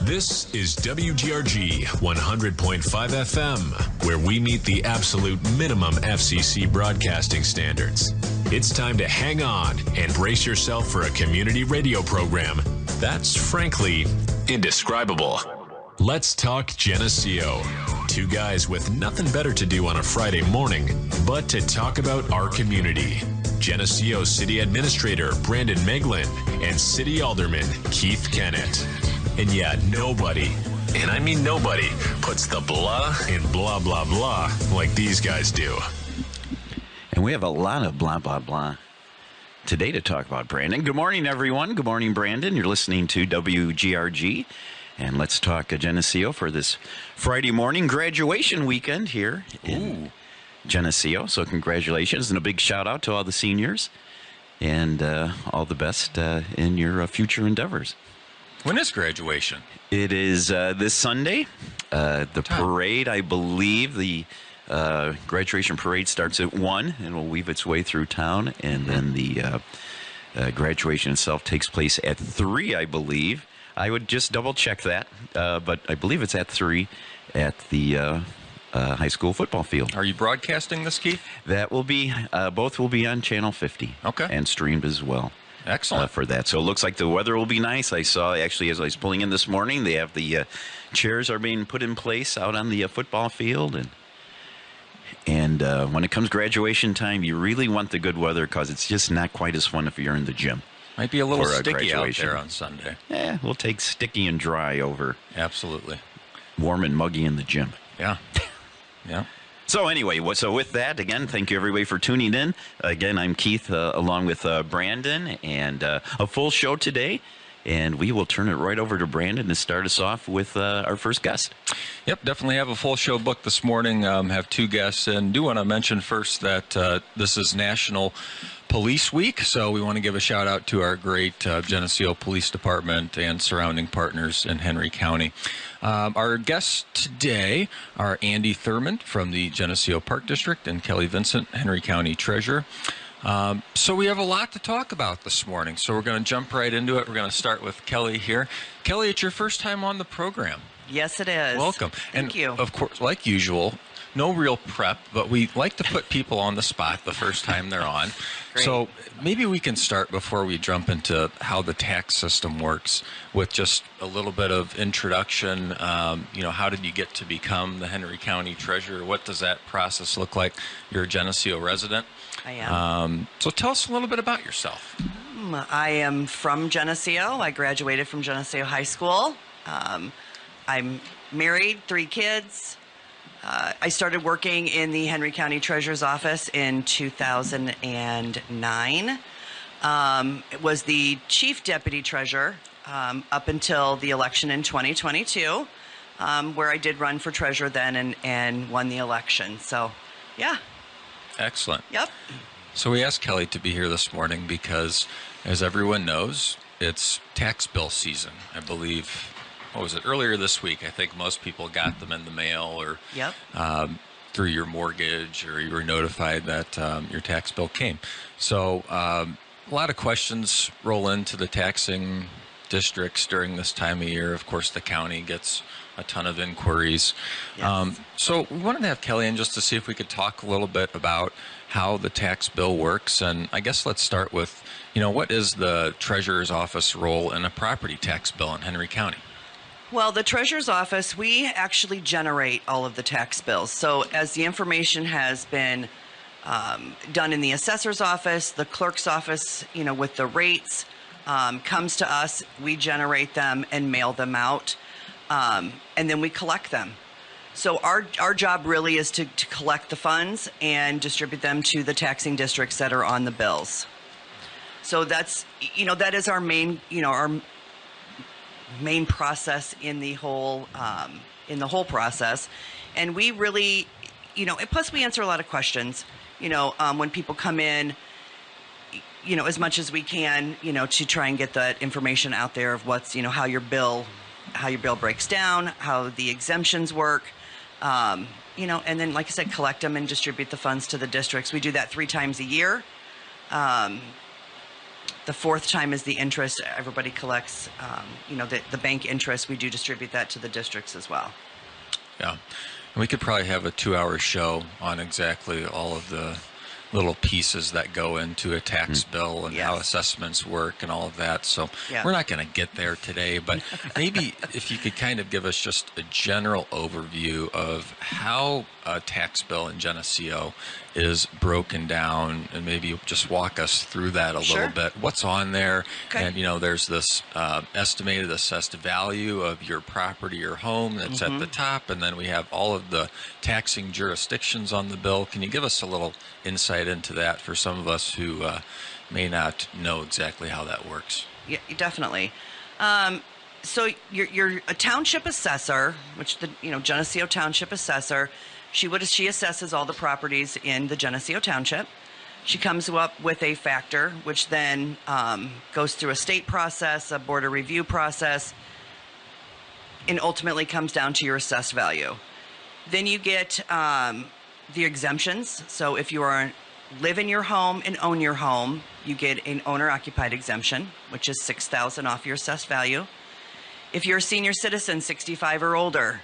This is WGRG 100.5 FM, where we meet the absolute minimum FCC broadcasting standards. It's time to hang on and brace yourself for a community radio program that's frankly indescribable. Let's talk Geneseo. Two guys with nothing better to do on a Friday morning but to talk about our community. Geneseo City Administrator Brandon Meglin and City Alderman Keith Kennett. And yeah, nobody, and I mean nobody, puts the blah in blah, blah, blah like these guys do. And we have a lot of blah, blah, blah today to talk about, Brandon. Good morning, everyone. Good morning, Brandon. You're listening to WGRG. And let's talk Geneseo for this Friday morning graduation weekend here in Geneseo. So congratulations and a big shout out to all the seniors and all the best in your future endeavors. When is graduation? It is this Sunday. The parade, I believe, the graduation parade starts at 1 and will weave its way through town. And then the graduation itself takes place at 3, I believe. I would just double check that, but I believe it's at 3 at the high school football field. Are you broadcasting this, Keith? That will be, both will be on Channel 50. Okay. And streamed as well. Excellent. For that. So it looks like the weather will be nice. I saw, actually, as I was pulling in this morning, they have the chairs are being put in place out on the football field. And when it comes graduation time, you really want the good weather because it's just not quite as fun if you're in the gym. Might be a little sticky out there on Sunday. Yeah, we'll take sticky and dry over. Absolutely. Warm and muggy in the gym. Yeah. Yeah. So anyway, so with that, again, thank you everybody for tuning in. Again, I'm Keith along with Brandon and a full show today. And we will turn it right over to Brandon to start us off with our first guest. Yep, definitely have a full show booked this morning. Have two guests. And do want to mention first that this is National Police Week, so we want to give a shout out to our great Geneseo Police Department and surrounding partners in Henry County. Our guests today are Andy Thurman from the Geneseo Park District and Kelly Vincent, Henry County Treasurer. So we have a lot to talk about this morning, so we're going to jump right into it. We're going to start with Kelly here. Kelly, it's your first time on the program. Yes, it is. Welcome. Thank you. Of course, like usual, no real prep, but we like to put people on the spot the first time they're on. Great. So maybe we can start before we jump into how the tax system works with just a little bit of introduction. How did you get to become the Henry County Treasurer? What does that process look like? You're a Geneseo resident. I am. So tell us a little bit about yourself. I am from Geneseo. I graduated from Geneseo High School. I'm married, 3 kids. I started working in the Henry County Treasurer's Office in 2009. Was the Chief Deputy Treasurer up until the election in 2022, where I did run for Treasurer then and won the election. So, yeah. Excellent. Yep. So we asked Kelly to be here this morning because, as everyone knows, it's tax bill season. I believe, what was it, earlier this week, I think most people got them in the mail or through your mortgage, or you were notified that your tax bill came. So a lot of questions roll into the taxing districts during this time of year. Of course, the county gets a ton of inquiries. Yes. So we wanted to have Kelly in just to see if we could talk a little bit about how the tax bill works. And I guess let's start with, what is the Treasurer's Office role in a property tax bill in Henry County? Well, the Treasurer's Office, we actually generate all of the tax bills. So as the information has been done in the Assessor's Office, the Clerk's Office, with the rates, comes to us, we generate them and mail them out, and then we collect them. So our job really is to collect the funds and distribute them to the taxing districts that are on the bills. So that's, that is our main, our main process in the whole process. And we really, plus we answer a lot of questions, when people come in, as much as we can, to try and get that information out there of what's, how your bill breaks down, how the exemptions work, and then, like I said, collect them and distribute the funds to the districts. We do that 3 times a year. The fourth time is the interest. Everybody collects, the bank interest. We do distribute that to the districts as well. Yeah. And we could probably have a 2-hour show on exactly all of the little pieces that go into a tax bill and how assessments work and all of that. So we're not going to get there today, but maybe if you could kind of give us just a general overview of how a tax bill in Geneseo is broken down, and maybe just walk us through that a little bit. What's on there? Okay. And, there's this estimated assessed value of your property or home that's at the top, and then we have all of the taxing jurisdictions on the bill. Can you give us a little insight into that for some of us who may not know exactly how that works? Yeah, definitely. So you're a township assessor, which the Geneseo Township Assessor. She assesses all the properties in the Geneseo Township. She comes up with a factor, which then goes through a state process, a board of review process, and ultimately comes down to your assessed value. Then you get the exemptions. So if you live in your home and own your home, you get an owner-occupied exemption, which is $6,000 off your assessed value. If you're a senior citizen, 65 or older,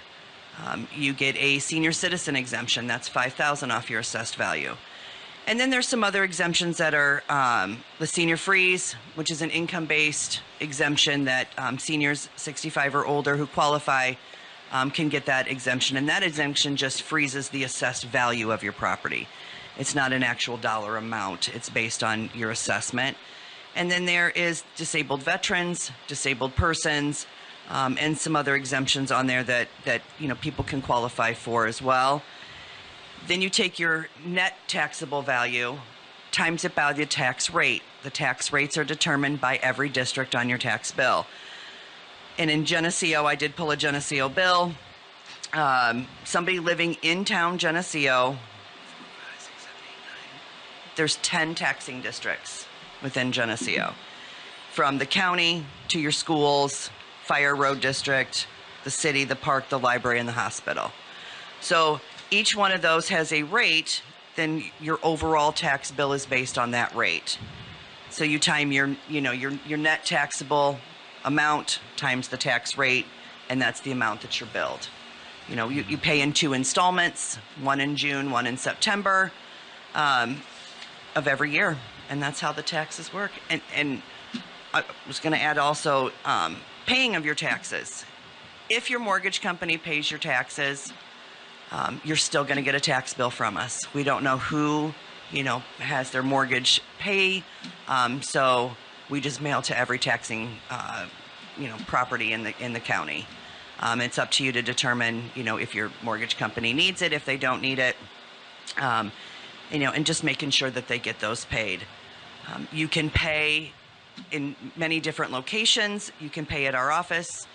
you get a senior citizen exemption. That's $5,000 off your assessed value. And then there's some other exemptions that are the senior freeze, which is an income-based exemption that seniors 65 or older who qualify can get that exemption. And that exemption just freezes the assessed value of your property. It's not an actual dollar amount. It's based on your assessment. And then there is disabled veterans, disabled persons, and some other exemptions on there that people can qualify for as well. Then you take your net taxable value, times it by the tax rate. The tax rates are determined by every district on your tax bill. And in Geneseo, I did pull a Geneseo bill. Somebody living in town Geneseo, there's 10 taxing districts within Geneseo. From the county to your schools, fire road district, the city, the park, the library, and the hospital. So each one of those has a rate, then your overall tax bill is based on that rate. So you time your net taxable amount times the tax rate, and that's the amount that you're billed. You pay in 2 installments, one in June, one in September of every year, and that's how the taxes work. And I was going to add also paying of your taxes. If your mortgage company pays your taxes, you're still going to get a tax bill from us. We don't know who, has their mortgage pay, so we just mail to every taxing, property in the county. It's up to you to determine, if your mortgage company needs it, if they don't need it, and just making sure that they get those paid. You can pay in many different locations. You can pay at our office.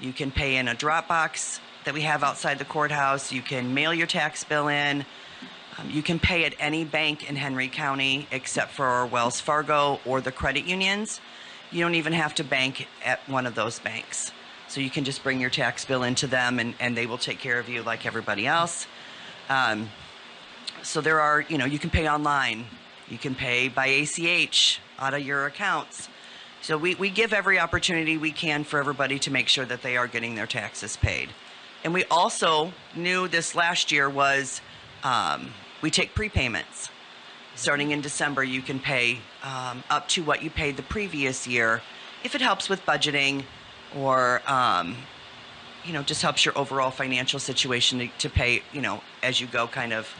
You can pay in a drop box that we have outside the courthouse. You can mail your tax bill in. You can pay at any bank in Henry County except for Wells Fargo or the credit unions. You don't even have to bank at one of those banks. So you can just bring your tax bill into them and they will take care of you like everybody else. So there are, you can pay online. You can pay by ACH out of your accounts. So we give every opportunity we can for everybody to make sure that they are getting their taxes paid. And we also knew this last year was we take prepayments. Starting in December, you can pay up to what you paid the previous year if it helps with budgeting or, just helps your overall financial situation to pay, as you go kind of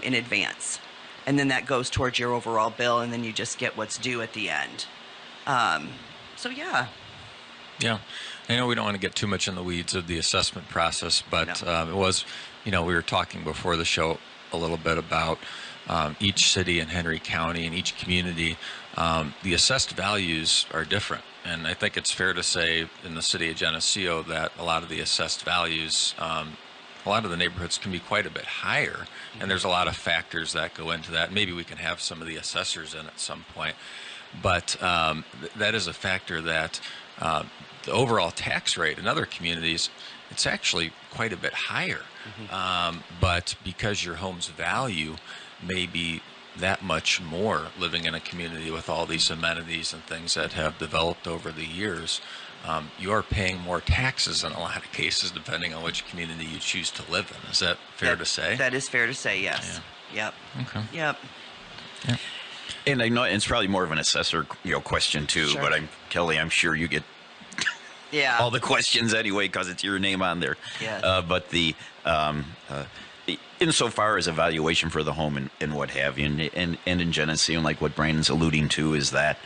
in advance. And then that goes towards your overall bill, and then you just get what's due at the end. Yeah. Yeah. I know we don't want to get too much in the weeds of the assessment process, but it was, we were talking before the show a little bit about each city in Henry County and each community. The assessed values are different. And I think it's fair to say in the city of Geneseo that a lot of the assessed values, a lot of the neighborhoods can be quite a bit higher. And there's a lot of factors that go into that. Maybe we can have some of the assessors in at some point. But that is a factor that the overall tax rate in other communities, it's actually quite a bit higher. But because your home's value may be that much more living in a community with all these amenities and things that have developed over the years. You are paying more taxes in a lot of cases, depending on which community you choose to live in. Is that fair to say? That is fair to say, yes. Yeah. Yep. Okay. Yep. Yeah. And I know it's probably more of an assessor, question too. Sure. But Kelly, I'm sure you get Yeah. all the questions anyway because it's your name on there. Yes. But the insofar as evaluation for the home and what have you, and in Geneseo, and like what Brandon's alluding to, is that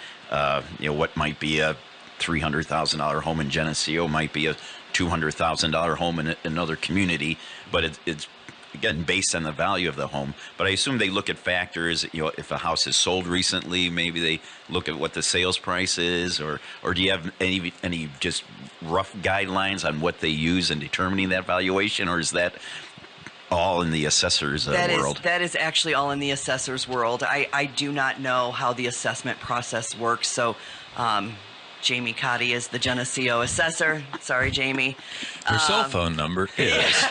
what might be a $300,000 home in Geneseo might be a $200,000 home in another community, but it's again based on the value of the home. But I assume they look at factors. If a house is sold recently, maybe they look at what the sales price is, or do you have any just rough guidelines on what they use in determining that valuation, or is that all in the assessor's world? That is actually all in the assessor's world. I do not know how the assessment process works. So, Jamie Cotty is the Geneseo assessor. Sorry, Jamie. Her cell phone number is.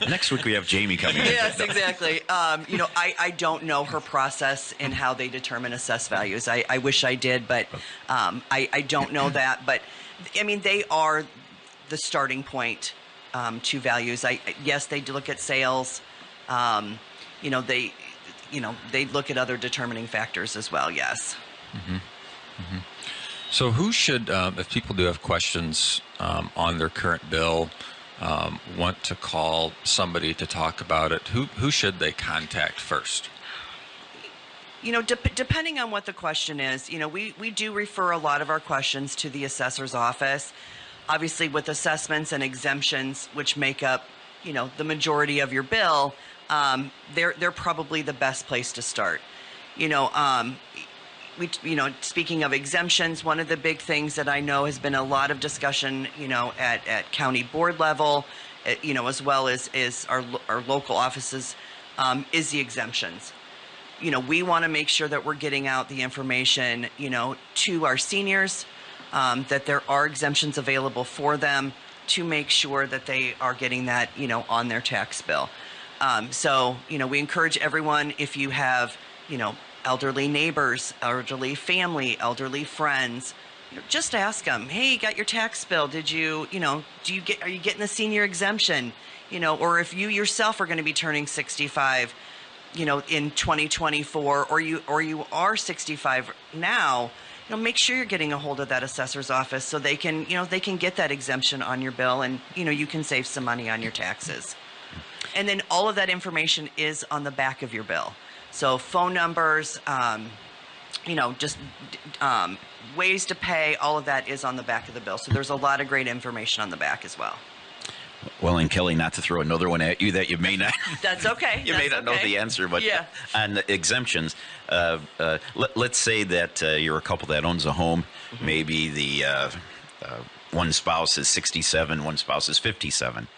Next week we have Jamie coming in. Yes, exactly. I don't know her process and how they determine assessed values. I wish I did, but I don't know that. But, I mean, they are the starting point to values. Yes, they do look at sales. They look at other determining factors as well. Yes. Mm-hmm. Mm-hmm. So who should, if people do have questions on their current bill, want to call somebody to talk about it, who should they contact first? Depending on what the question is, we do refer a lot of our questions to the assessor's office. Obviously, with assessments and exemptions, which make up, the majority of your bill, they're probably the best place to start. Speaking of exemptions, one of the big things that I know has been a lot of discussion, at county board level, as well as our local offices, is the exemptions. We want to make sure that we're getting out the information, to our seniors, that there are exemptions available for them, to make sure that they are getting that, on their tax bill. We encourage everyone, if you have, elderly neighbors, elderly family, elderly friends, just ask them, hey, you got your tax bill? Did you, are you getting the senior exemption? Or if you yourself are going to be turning 65, in 2024, or you are 65 now, make sure you're getting a hold of that assessor's office so they can get that exemption on your bill, and, you can save some money on your taxes. And then all of that information is on the back of your bill. So phone numbers, ways to pay, all of that is on the back of the bill. So there's a lot of great information on the back as well. Well, and Kelly, not to throw another one at you that you may not. That's okay. You may not know the answer, but yeah. On the exemptions, let's say that you're a couple that owns a home. Mm-hmm. Maybe the one spouse is 67, one spouse is 57.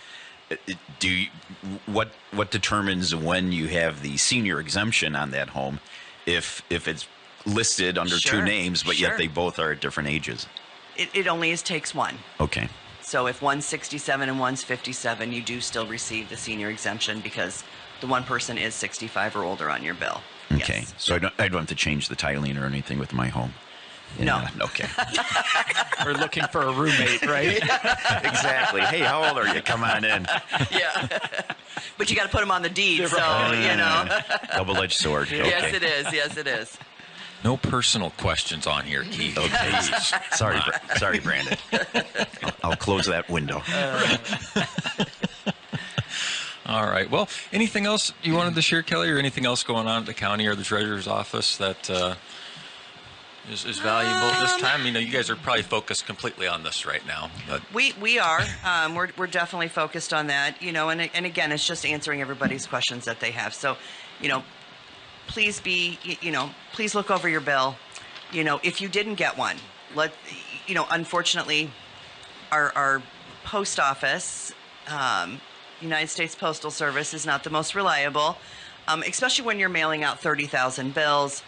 What determines when you have the senior exemption on that home, if it's listed under two names, but yet they both are at different ages? It only takes one. Okay. So if one's 67 and one's 57, you do still receive the senior exemption because the one person is 65 or older on your bill. Okay. Yes. So I don't have to change the titling or anything with my home. No. Okay. We're looking for a roommate, right? Exactly. Hey, how old are you? Come on in. Yeah. But you got to put them on the deed, so, Double-edged sword. Okay. Yes, it is. Yes, it is. No personal questions on here, Keith. Okay. Sorry, Brandon. I'll close that window. All right. Well, anything else you wanted to share, Kelly, or anything else going on at the county or the treasurer's office that is valuable this time? You guys are probably focused completely on this right now. But. We are. We're definitely focused on that. And again, it's just answering everybody's questions that they have. So, please please look over your bill. If you didn't get one, unfortunately, our post office, United States Postal Service, is not the most reliable, especially when you're mailing out 30,000 bills.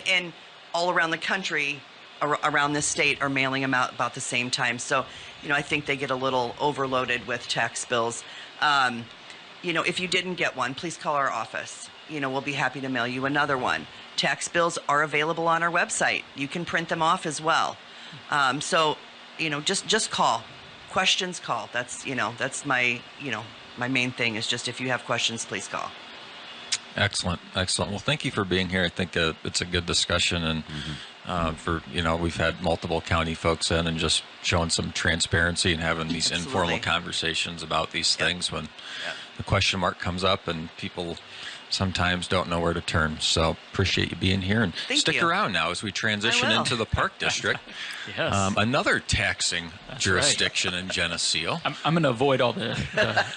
And all around the country, around this state, are mailing them out about the same time. So, I think they get a little overloaded with tax bills. If you didn't get one, please call our office. we'll be happy to mail you another one. Tax bills are available on our website. You can print them off as well. So, just call. Questions, call. That's my, my main thing is just if you have questions, please call. Excellent. Well, thank you for being here. I think it's a good discussion, and we've had multiple county folks in and just showing some transparency and having these informal conversations about these things when the question mark comes up and people sometimes don't know where to turn. So appreciate you being here, and stick around now as we transition into the Park District. Yes. Another taxing jurisdiction in Geneseo. I'm going to avoid all the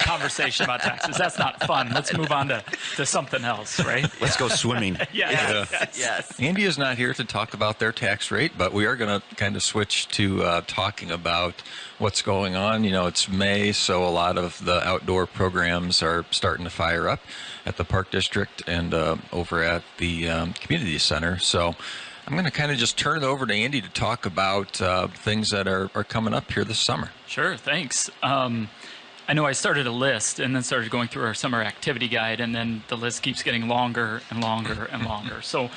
conversation about taxes. That's not fun. Let's move on to something else, right? Let's go swimming. Yes. Andy is not here to talk about their tax rate, but we are going to kind of switch to talking about what's going on. It's May, so a lot of the outdoor programs are starting to fire up at the Park District and over at the community center. So I'm going to kind of just turn it over to Andy to talk about things that are coming up here this summer. Sure, thanks. I know I started a list and then started going through our summer activity guide, and then the list keeps getting longer and longer and longer. So,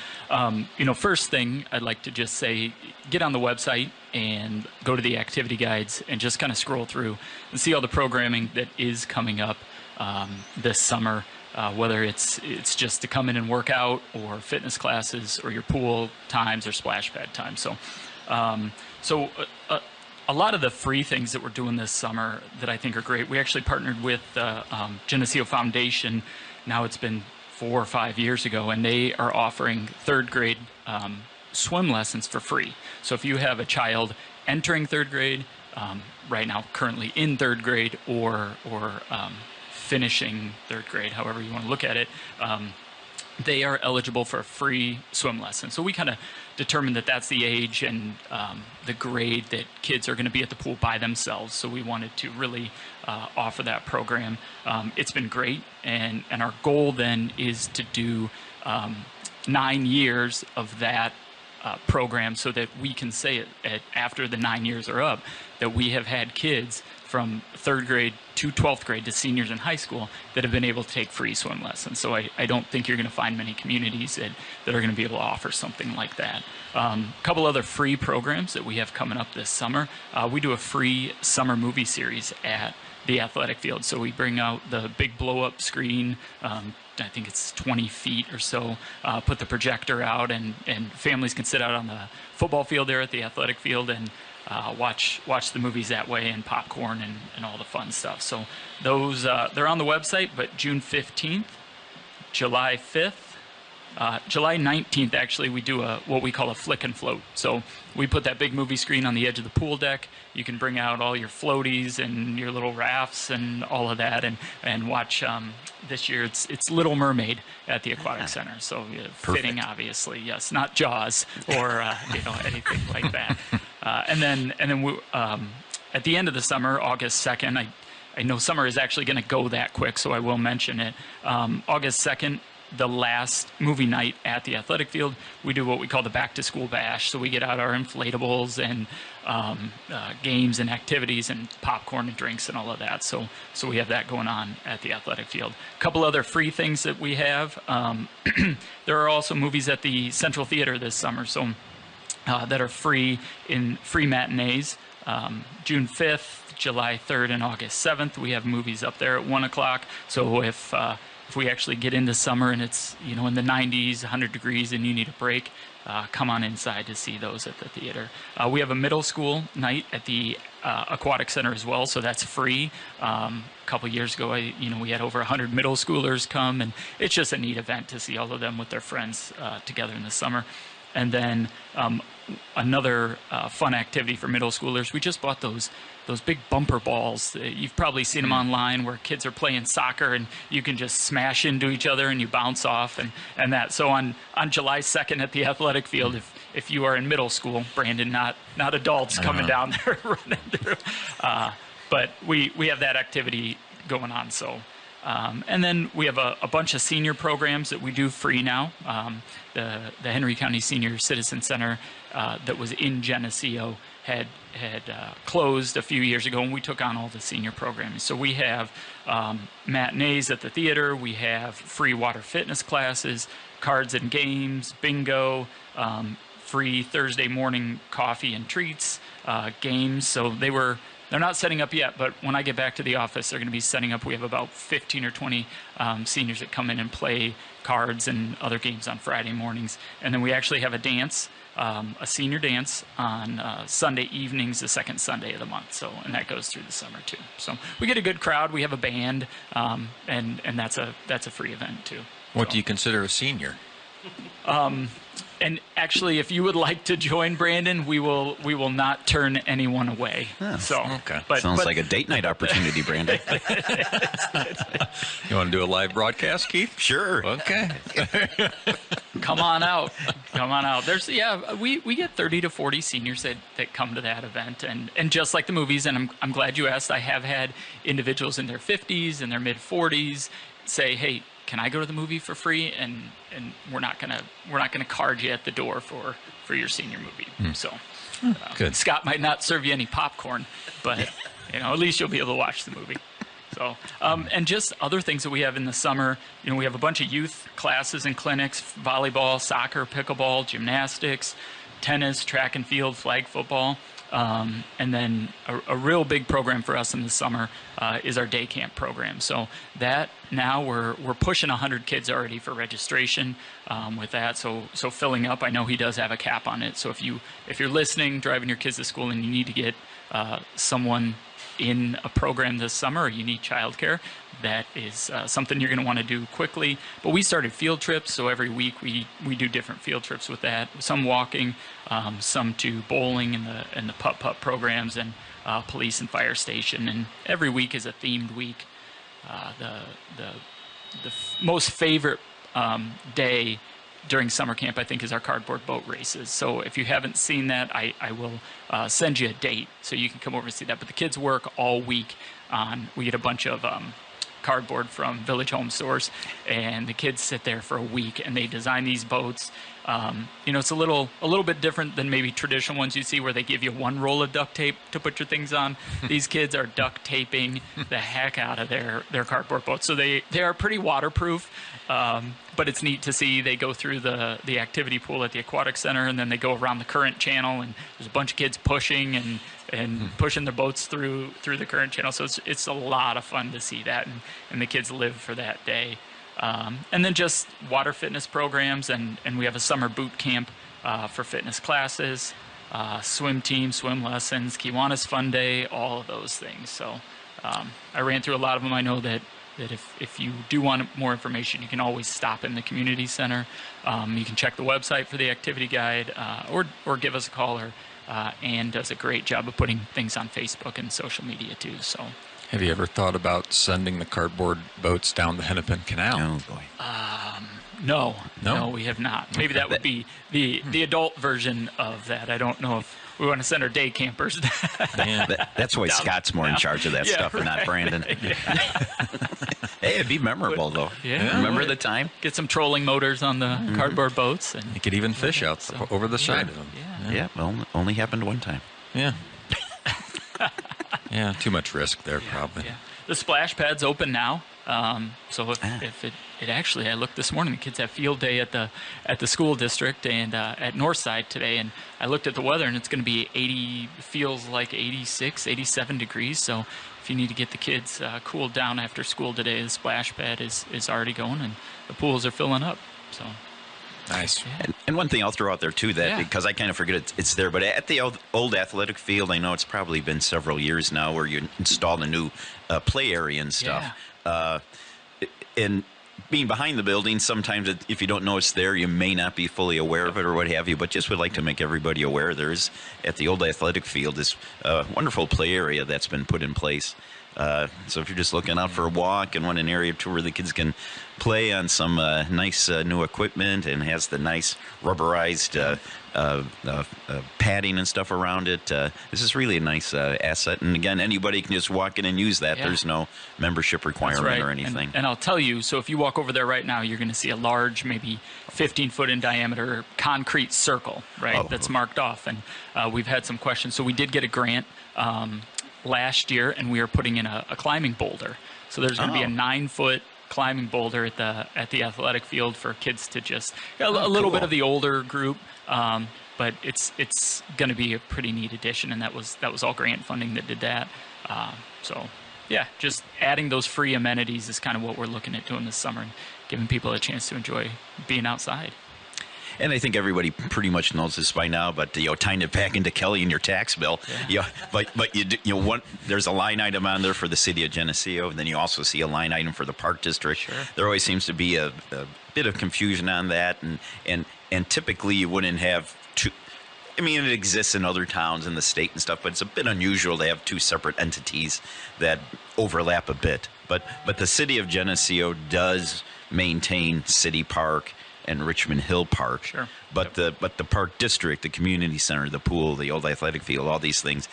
first thing I'd like to just say, get on the website and go to the activity guides and just kind of scroll through and see all the programming that is coming up this summer. Whether it's just to come in and work out, or fitness classes, or your pool times, or splash pad times. So a lot of the free things that we're doing this summer that I think are great. We actually partnered with the Geneseo Foundation. Now it's been 4 or 5 years ago, and they are offering third grade swim lessons for free. So if you have a child entering third grade, right now currently in third grade, or finishing third grade, however you want to look at it, they are eligible for a free swim lesson. So we kind of determined that that's the age and the grade that kids are going to be at the pool by themselves. So we wanted to really offer that program. It's been great, and our goal then is to do 9 years of that program, so that we can say after the 9 years are up that we have had kids from third grade to 12th grade to seniors in high school that have been able to take free swim lessons. So I don't think you're going to find many communities that are going to be able to offer something like that. A couple other free programs that we have coming up this summer. We do a free summer movie series at the athletic field. So we bring out the big blow-up screen, I think it's 20 feet or so, put the projector out, and families can sit out on the football field there at the athletic field and watch the movies that way, and popcorn and all the fun stuff. So those, they're on the website, but June 15th, July 5th, July 19th, actually, we do what we call a flick and float. So we put that big movie screen on the edge of the pool deck. You can bring out all your floaties and your little rafts and all of that, and watch. This year it's Little Mermaid at the Aquatic Center. So fitting, obviously, yes, not Jaws or anything like that. And then we, at the end of the summer, August 2nd, I know summer is actually going to go that quick, so I will mention it. August 2nd, the last movie night at the athletic field, we do what we call the back to school bash. So we get out our inflatables and games and activities and popcorn and drinks and all of that. So we have that going on at the athletic field. A couple other free things that we have. There are also movies at the Central Theater this summer, so that are free matinees. June 5th, July 3rd, and August 7th, we have movies up there at 1 o'clock. So if we actually get into summer and it's in the 90s, 100 degrees, and you need a break, come on inside to see those at the theater. We have a middle school night at the Aquatic Center as well, so that's free. A couple years ago, we had over 100 middle schoolers come, and it's just a neat event to see all of them with their friends together in the summer. And then another fun activity for middle schoolers, we just bought those big bumper balls. You've probably seen them online where kids are playing soccer and you can just smash into each other and you bounce off and that. So on July 2nd at the athletic field, if you are in middle school, Brandon, not adults coming down there running through, but we have that activity going on. So. And then we have a bunch of senior programs that we do free now. The Henry County Senior Citizen Center that was in Geneseo had closed a few years ago, and we took on all the senior programming. So we have matinees at the theater, we have free water fitness classes, cards and games, bingo, free Thursday morning coffee and treats, games. So they're not setting up yet, but when I get back to the office, they're going to be setting up. We have about 15 or 20 seniors that come in and play cards and other games on Friday mornings. And then we actually have a dance, a senior dance on Sunday evenings, the second Sunday of the month. So, and that goes through the summer too. So we get a good crowd. We have a band, and that's a free event too. What do you consider a senior? And actually, if you would like to join, Brandon, we will not turn anyone away. So, okay. Sounds like a date night opportunity, Brandon. You want to do a live broadcast, Keith? Sure. Okay. Come on out. Come on out. We get 30 to 40 seniors that come to that event, and just like the movies, and I'm glad you asked. I have had individuals in their 50s and their mid 40s say, "Hey, can I go to the movie for free?" And we're not gonna card you at the door for your senior movie. So Good. Scott might not serve you any popcorn, but at least you'll be able to watch the movie. So and just other things that we have in the summer. We have a bunch of youth classes and clinics: volleyball, soccer, pickleball, gymnastics, tennis, track and field, flag football. And then a real big program for us in the summer is our day camp program. So that now we're pushing 100 kids already for registration with that. So filling up. I know he does have a cap on it. So if you're listening, driving your kids to school, and you need to get someone in a program this summer, or you need childcare, that is something you're going to want to do quickly. But we started field trips, so every week we do different field trips with that. Some walking, some to bowling and the putt-putt programs, and police and fire station. And every week is a themed week. The most favorite day during summer camp, I think, is our cardboard boat races. So if you haven't seen that, I will send you a date so you can come over and see that. But the kids work all week on. We get a bunch of cardboard from Village Home Stores, and the kids sit there for a week and they design these boats. It's a little bit different than maybe traditional ones you see where they give you one roll of duct tape to put your things on. These kids are duct taping the heck out of their cardboard boats. So they are pretty waterproof, but it's neat to see. They go through the activity pool at the aquatic center, and then they go around the current channel, and there's a bunch of kids pushing and pushing their boats through the current channel. So it's a lot of fun to see that, and the kids live for that day. And then just water fitness programs, and we have a summer boot camp for fitness classes, swim team, swim lessons, Kiwanis Fun Day, all of those things. So I ran through a lot of them. I know that if you do want more information, you can always stop in the community center. You can check the website for the activity guide, or give us a call. Ann does a great job of putting things on Facebook and social media too. So. Have you ever thought about sending the cardboard boats down the Hennepin Canal? Oh, boy. No, we have not. Maybe that would be the adult version of that. I don't know if we want to send our day campers. That's why Scott's more in charge of that stuff, and not Brandon. Hey, it'd be memorable, though. Yeah. Remember the time? Get some trolling motors on the cardboard boats. And you could even fish out over the side of them. Yeah, well, only happened one time. Yeah. Yeah, too much risk there, probably. Yeah. The splash pad's open now. So if it actually, I looked this morning, the kids have field day at the school district and at Northside today, and I looked at the weather, and it's going to be feels like 86, 87 degrees. So if you need to get the kids cooled down after school today, the splash pad is already going, and the pools are filling up. So. Nice. Yeah. And one thing I'll throw out there, too, because I kind of forget it's there, but at the old athletic field, I know it's probably been several years now where you installed a new play area and stuff. Yeah. And being behind the building, sometimes if you don't know it's there, you may not be fully aware of it or what have you, but just would like to make everybody aware there's, at the old athletic field, this wonderful play area that's been put in place. So if you're just looking out for a walk and want an area to where the kids can play on some nice new equipment and has the nice rubberized padding and stuff around it, this is really a nice asset. And again, anybody can just walk in and use that. Yeah. There's no membership requirement That's right. or anything. And I'll tell you, so if you walk over there right now, you're going to see a large, maybe 15-foot in diameter concrete circle, right, that's marked off. And we've had some questions. So we did get a grant last year, and we are putting in a climbing boulder. So there's going to be a 9-foot climbing boulder at the athletic field for kids to just a little bit of the older group. But it's going to be a pretty neat addition, and that was all grant funding that did that. So yeah, just adding those free amenities is kind of what we're looking at doing this summer, and giving people a chance to enjoy being outside. And I think everybody pretty much knows this by now, but tying it back into Kelly and your tax bill, but there's a line item on there for the city of Geneseo, and then you also see a line item for the Park District. Sure. There always seems to be a bit of confusion on that, and typically you wouldn't have two. I mean, it exists in other towns in the state and stuff, but it's a bit unusual to have two separate entities that overlap a bit. But the city of Geneseo does maintain City Park and Richmond Hill Park. Sure. But the Park District, the community center, the pool, the old athletic field, all these things,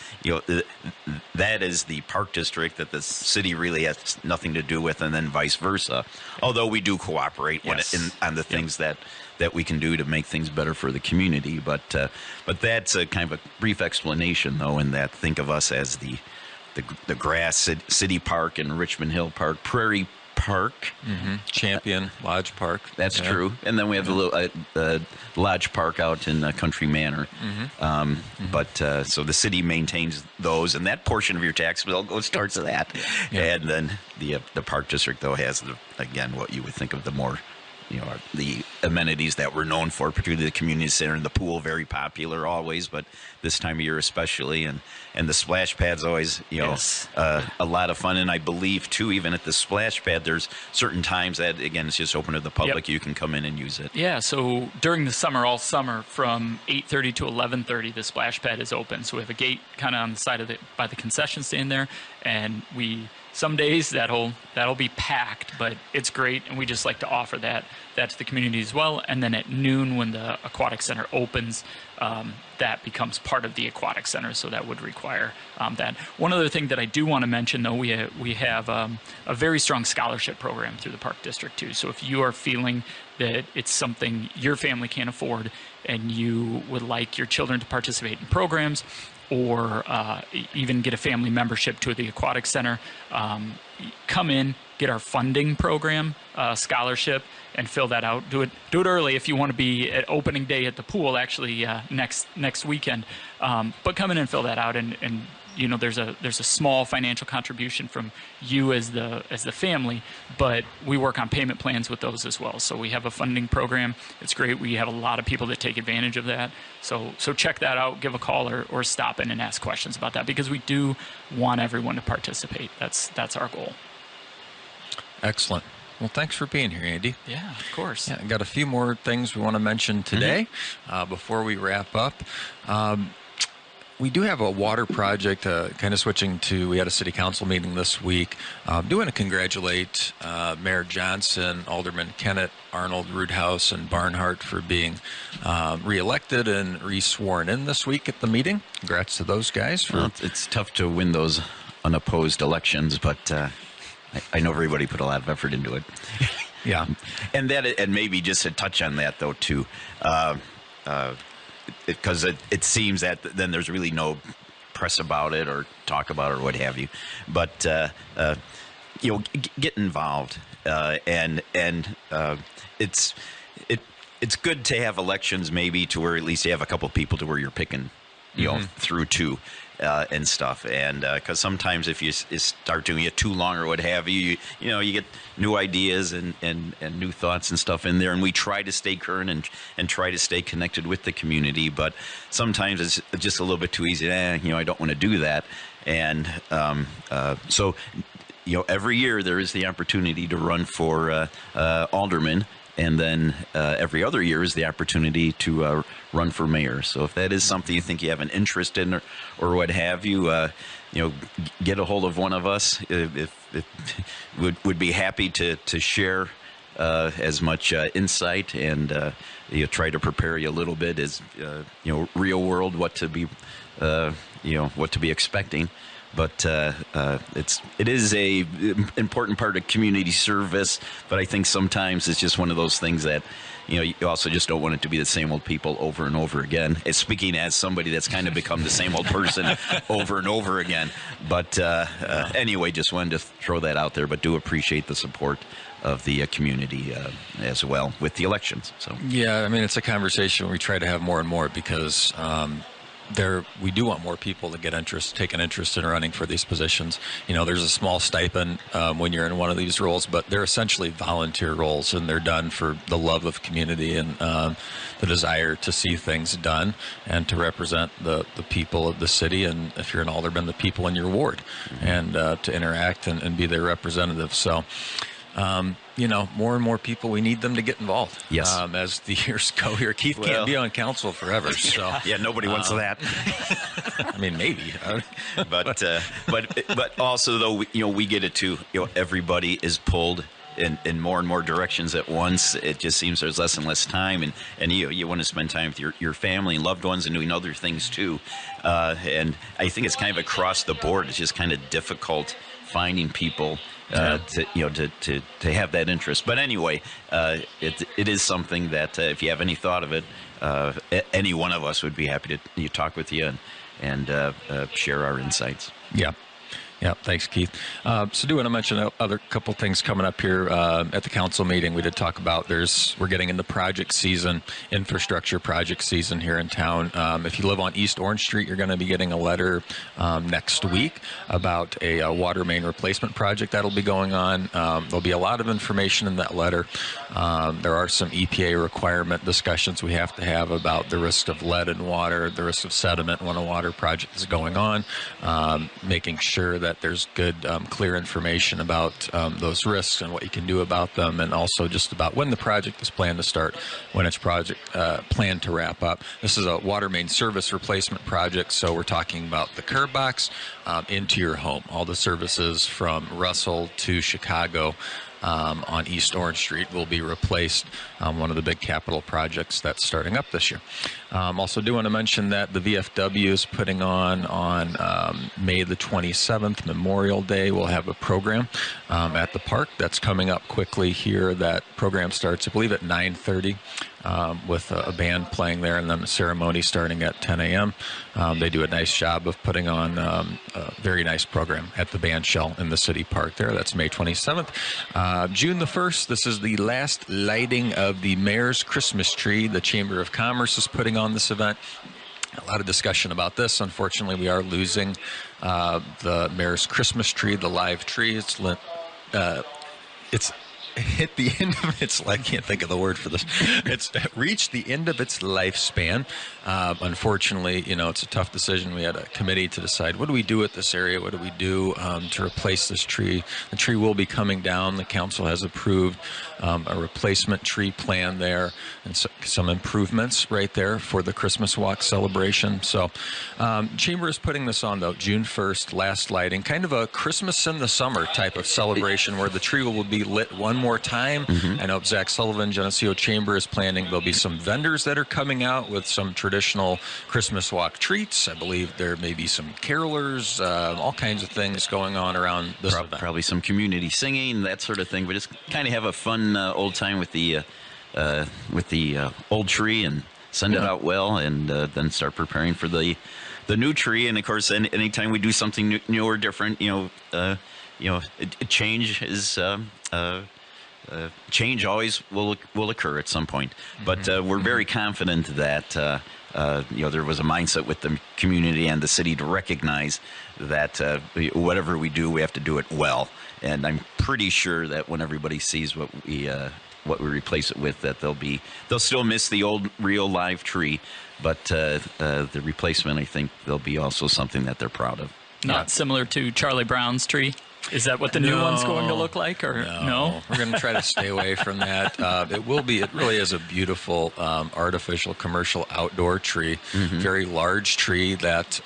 that is the Park District that the city really has nothing to do with, and then vice versa. Although we do cooperate on the things that we can do to make things better for the community. But that's a kind of a brief explanation, though, in that think of us as the Grass City Park and Richmond Hill Park, Prairie Park, Champion Lodge Park. That's true. And then we have the little Lodge Park out in Country Manor. But so the city maintains those, and that portion of your tax bill goes towards that. Yeah. And then the Park District, though, has again what you would think of the more the amenities that we're known for, particularly the community center and the pool, very popular always, but this time of year especially, and the splash pad's always a lot of fun. And I believe too, even at the splash pad, there's certain times that again it's just open to the public. You can come in and use it. Yeah, so during the summer, all summer, from 8:30 to 11:30, the splash pad is open. So we have a gate kind of on the side by the concession stand there, and some days that'll be packed, but it's great, and we just like to offer that to the community as well. And then at noon, when the aquatic center opens, that becomes part of the aquatic center, so that would require that. One other thing that I do want to mention, though, we have a very strong scholarship program through the Park District too. So if you are feeling that it's something your family can't afford, and you would like your children to participate in programs, or even get a family membership to the aquatic center, come in, get our funding program scholarship, and fill that out. Do it early if you want to be at opening day at the pool, actually next weekend. But come in and fill that out, and there's a small financial contribution from you as the family, but we work on payment plans with those as well. So we have a funding program. It's great. We have a lot of people that take advantage of that. So check that out. Give a call or stop in and ask questions about that, because we do want everyone to participate. That's our goal. Excellent. Well, thanks for being here, Andy. Yeah, of course. Yeah, got a few more things we want to mention today before we wrap up. We do have a water project, kind of switching to, we had a city council meeting this week. Do want to congratulate Mayor Johnson, Alderman Kennett, Arnold, Roothouse, and Barnhart for being reelected and re-sworn in this week at the meeting. Congrats to those guys. It's tough to win those unopposed elections, but I know everybody put a lot of effort into it. Yeah. And maybe just to touch on that, though, too, because it seems that then there's really no press about it or talk about it or what have you. But get involved, and it's good to have elections maybe to where at least you have a couple of people to where you're picking through to. And stuff, and because sometimes if you start doing it too long or what have you, you get new ideas and new thoughts and stuff in there, and we try to stay current and try to stay connected with the community, but sometimes it's just a little bit too easy. I don't want to do that, and so every year there is the opportunity to run for alderman. and then every other year is the opportunity to run for mayor. So if that is something you think you have an interest in, or what have you, get a hold of one of us. If would be happy to share as much insight and try to prepare you a little bit as real world what to be what to be expecting. But it is a important part of community service. But I think sometimes it's just one of those things that you also just don't want it to be the same old people over and over again. It's speaking as somebody that's kind of become the same old person over and over again. But anyway, just wanted to throw that out there. But do appreciate the support of the community as well with the elections. So yeah, I mean, it's a conversation we try to have more and more because we do want more people to take an interest in running for these positions. There's a small stipend when you're in one of these roles, but they're essentially volunteer roles, and they're done for the love of community and the desire to see things done and to represent the people of the city, and if you're an alderman, the people in your ward, and to interact and be their representative. So more and more people, we need them to get involved. Yes. As the years go here, Keith can't be on council forever. So yeah, nobody wants that. I mean, maybe. but also though, we get it too. Everybody is pulled in more and more directions at once. It just seems there's less and less time, and you want to spend time with your family and loved ones and doing other things too. And I think it's kind of across the board. It's just kind of difficult finding people to have that interest. But anyway, it is something that if you have any thought of it, any one of us would be happy to talk with you and share our insights. Yeah. Yeah, thanks, Keith. So do want to mention other couple things coming up here at the council meeting. We did talk about we're getting into project season, infrastructure project season here in town. If you live on East Orange Street, you're going to be getting a letter next week about a water main replacement project that'll be going on. There'll be a lot of information in that letter. There are some EPA requirement discussions we have to have about the risk of lead in water, the risk of sediment when a water project is going on, making sure that there's good, clear information about those risks and what you can do about them, and also just about when the project is planned to start, when it's planned to wrap up. This is a water main service replacement project, so we're talking about the curb box into your home, all the services from Russell to Chicago. On East Orange Street will be replaced, one of the big capital projects that's starting up this year. Also do want to mention that the VFW is putting on May the 27th, Memorial Day. We'll have a program at the park that's coming up quickly here. That program starts, I believe, at 9:30. With a band playing there, and then the ceremony starting at 10 a.m. They do a nice job of putting on a very nice program at the band shell in the city park there. That's May 27th. June the 1st, this is the last lighting of the Mayor's Christmas tree. The Chamber of Commerce is putting on this event. A lot of discussion about this. Unfortunately, we are losing the Mayor's Christmas tree, the live tree. It's hit the end of its, I can't think of the word for this. It's reached the end of its lifespan. Unfortunately, it's a tough decision. We had a committee to decide, what do we do with this area? What do we do to replace this tree? The tree will be coming down. The council has approved a replacement tree plan there and some improvements right there for the Christmas walk celebration. So Chamber is putting this on, though, June 1st, last lighting, kind of a Christmas in the summer type of celebration where the tree will be lit one more time. I know Zach Sullivan, Geneseo Chamber, is planning. There'll be some vendors that are coming out with some traditional Christmas walk treats. I believe there may be some carolers, all kinds of things going on around this event. Probably some community singing, that sort of thing. But just kind of have a fun old time with the old tree and send it out well, and then start preparing for the new tree. And of course, anytime we do something new or different, change is. Change always will occur at some point, but we're very confident that there was a mindset with the community and the city to recognize that whatever we do, we have to do it well. And I'm pretty sure that when everybody sees what we replace it with, that they'll still miss the old real live tree, but the replacement, I think, they'll be also something that they're proud of. Not similar to Charlie Brown's tree. Is that what the new one's going to look like, or no? We're going to try to stay away from that. It really is a beautiful artificial commercial outdoor tree, very large tree that,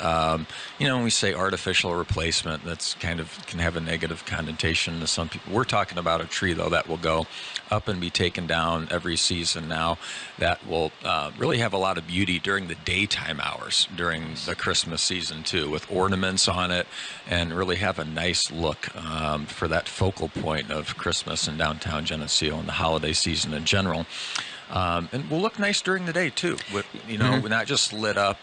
when we say artificial replacement, that's kind of can have a negative connotation to some people. We're talking about a tree, though, that will go up and be taken down every season now, that will really have a lot of beauty during the daytime hours during the Christmas season, too, with ornaments on it, and really have a nice look for that focal point of Christmas in downtown Geneseo and the holiday season in general. And will look nice during the day, too. With, not just lit up,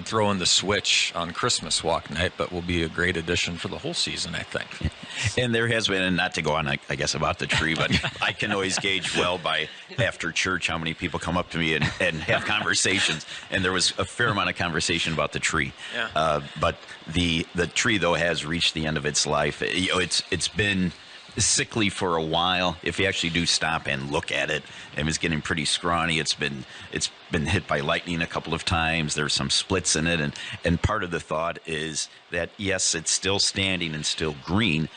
throwing the switch on Christmas walk night, but will be a great addition for the whole season, I think. And there has been, and not to go on, I guess, about the tree, but I can always gauge well by after church how many people come up to me and have conversations. And there was a fair amount of conversation about the tree. Yeah. But the tree, though, has reached the end of its life. It's been sickly for a while. If you actually do stop and look at it, and it's getting pretty scrawny. It's been hit by lightning a couple of times. There's some splits in it, and part of the thought is that yes, it's still standing and still green.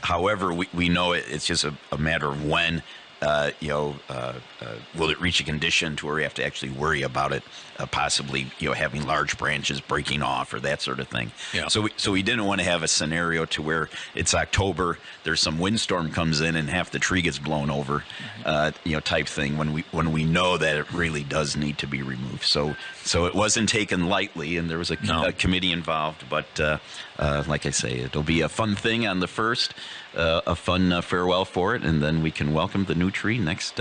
However, we know it's just a matter of when. Will it reach a condition to where we have to actually worry about it possibly, having large branches breaking off or that sort of thing. Yeah. So we didn't want to have a scenario to where it's October, there's some windstorm comes in and half the tree gets blown over, type thing when we know that it really does need to be removed. So it wasn't taken lightly, and there was a committee involved, but like I say, it'll be a fun thing on the 1st. A fun farewell for it, and then we can welcome the new tree next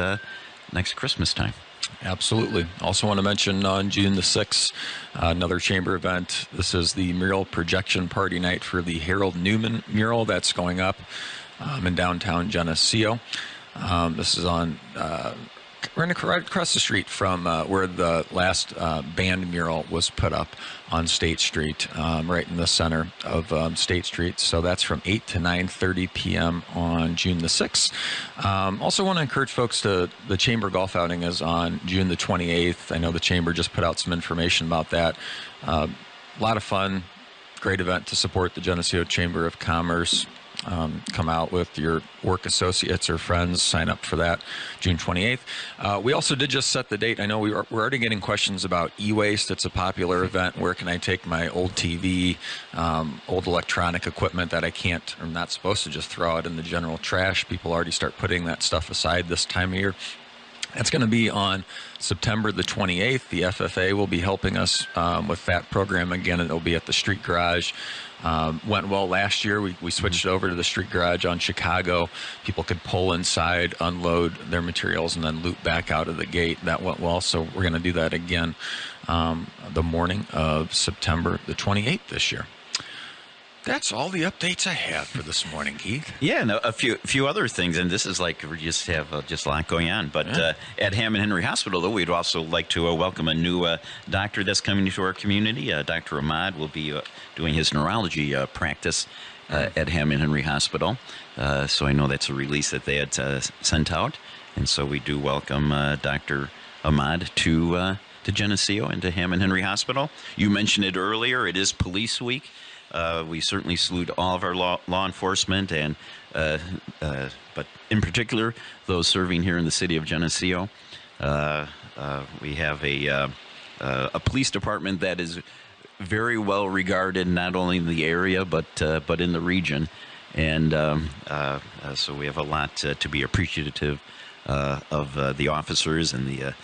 Christmas time. Absolutely. Also want to mention on June the 6th, another chamber event. This is the mural projection party night for the Harold Newman mural that's going up in downtown Geneseo. This is on right across the street from where the last band mural was put up on State Street, right in the center of State Street. So that's from 8 to 9:30 p.m. on June the 6th. Also want to encourage folks the Chamber Golf Outing is on June the 28th. I know the Chamber just put out some information about that. A lot of fun, great event to support the Geneseo Chamber of Commerce. Come out with your work associates or friends, sign up for that June 28th. We also did just set the date. I know we're already getting questions about e-waste. It's a popular event. Where can I take my old TV, old electronic equipment that I can't or not supposed to just throw out in the general trash? People already start putting that stuff aside this time of year. That's going to be on September the 28th. The FFA will be helping us with that program again. It'll be at the Street Garage. Went well last year. We switched over to the Street Garage on Chicago. People could pull inside, unload their materials, and then loop back out of the gate. That went well, so we're going to do that again the morning of September the 28th this year. That's all the updates I have for this morning, Keith. Yeah, no, a few other things, and this is like we just have just a lot going on. But at Hammond Henry Hospital, though, we'd also like to welcome a new doctor that's coming to our community. Dr. Ahmad will be doing his neurology practice at Hammond Henry Hospital. So I know that's a release that they had sent out, and so we do welcome Dr. Ahmad to Geneseo and to Hammond Henry Hospital. You mentioned it earlier. It is Police Week. We certainly salute all of our law enforcement, and but in particular those serving here in the city of Geneseo. We have a police department that is very well regarded, not only in the area but in the region, and so we have a lot to be appreciative of the officers and the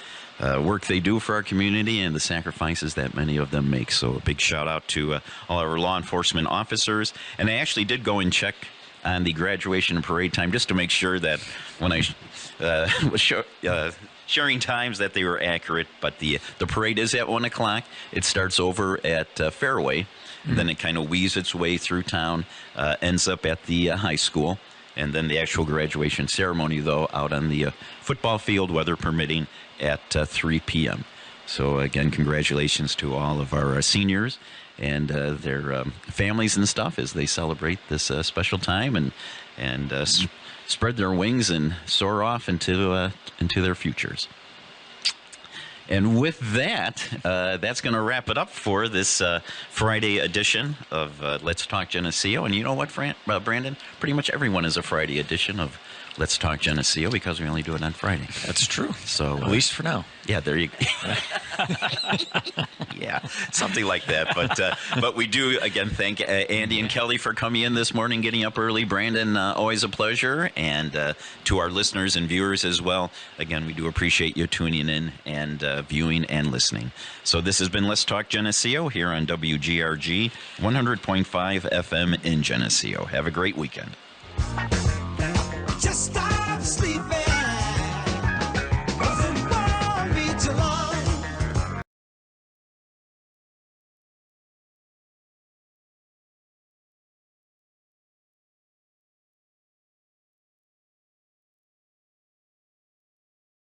work they do for our community and the sacrifices that many of them make. So a big shout out to all our law enforcement officers. And I actually did go and check on the graduation and parade time just to make sure that when I was sharing times that they were accurate. But the parade is at 1 o'clock. It starts over at Fairway. Mm-hmm. Then it kind of weaves its way through town, ends up at the high school. And then the actual graduation ceremony, though, out on the football field, weather permitting, at 3 p.m. So, again, congratulations to all of our seniors and their families and stuff as they celebrate this special time and spread their wings and soar off into their futures. And with that, that's going to wrap it up for this Friday edition of Let's Talk Geneseo. And you know what, Brandon? Pretty much everyone is a Friday edition of Let's Talk Geneseo because we only do it on Friday. That's true. So at least for now. Yeah, there you go. Yeah, something like that. But we do, again, thank Andy and Kelly for coming in this morning, getting up early. Brandon, always a pleasure. And to our listeners and viewers as well, again, we do appreciate you tuning in and viewing and listening. So this has been Let's Talk Geneseo here on WGRG 100.5 FM in Geneseo. Have a great weekend. Just stop.